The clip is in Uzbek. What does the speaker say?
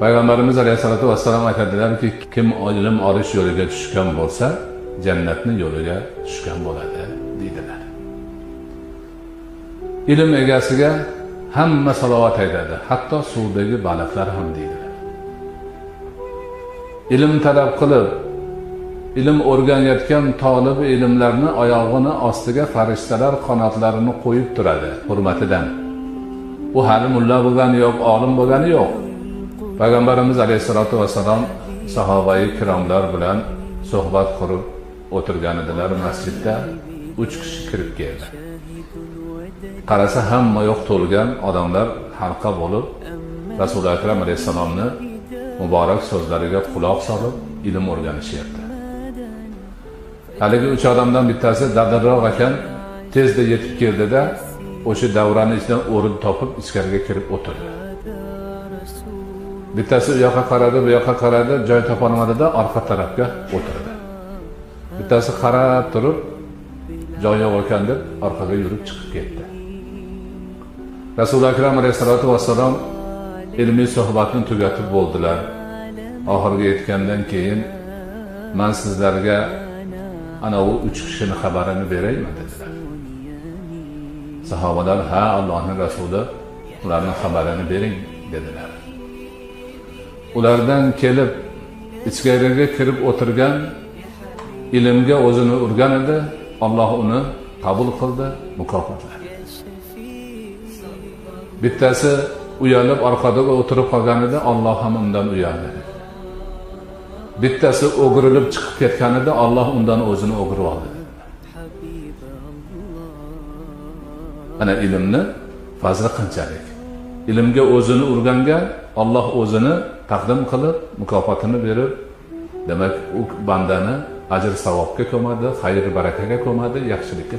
Payg'ambarimiz alayhisolatu vassalom aytadilarki, kim ilm olish yo'liga tushgan bo'lsa, jannatning yo'liga tushgan bo'ladi deydilar. Ilm egasiga hamma salovat aytadi, hatto suvdagi baliqlar ham deydilar. Ilm talab qilib, ilm o'rganayotgan talab ilmlarni oyog'ini ostiga farishtalar qanotlarini qo'yib turadi hurmatidan. U hali mulla bo'lgani yo'q, olim bo'lgani yo'q. Payg'ambarimiz alayhisolatu vassalom sahobai kiromlar bilan suhbat qurib o'tirgan edilar masjidda. 3 kishi kirib keldi. Qarasa hamma yo'q to'lgan odamlar halqa bo'lib Rasululloh akram alayhisalomni muborak so'zlariga quloq solib ilm o'rganishyapti. Haligi 3 odamdan bittasi dadilroq ekan, tezda yetib keldida o'sha davrani ichidan o'rin topib ichkariga kirib o'tirdi. Bittasi u yoqqa qaradi, bu yoqqa qaradi, joy topa olmadida orqa tarafga o'tirdi. Bittasi qarab turib, joy yo'q ekan deb orqaga yurib chiqib ketdi. Rasululloh akram alayhisolatu vassalom ilmiy suhbatni tugatib bo'ldilar. Oxirga yetgandan keyin men sizlarga ana u 3 kishining xabarini beraymi dedilar. Sahobalar ha Allohning rasuli ularning xabarini bering dedilar. Ulardan kelib ichkariga kirib o'tirgan ilmga o'zini urgan edi, Alloh uni qabul qildi, mukofotladi. Bittasi uyalib orqada o'tirib qolgan edi, Alloh ham undan uyaldi. Bittasi o'girilib chiqib ketgan edi, Alloh undan o'zini o'girib oldi. Ana ilmni fazli qanchalik. Ilmga o'zini urganga Alloh o'zini taqdim qilib, mukofotini berib, demak u bandani ajr savobga ko'madi, xayr barakaga ko'madi, yaxshilikka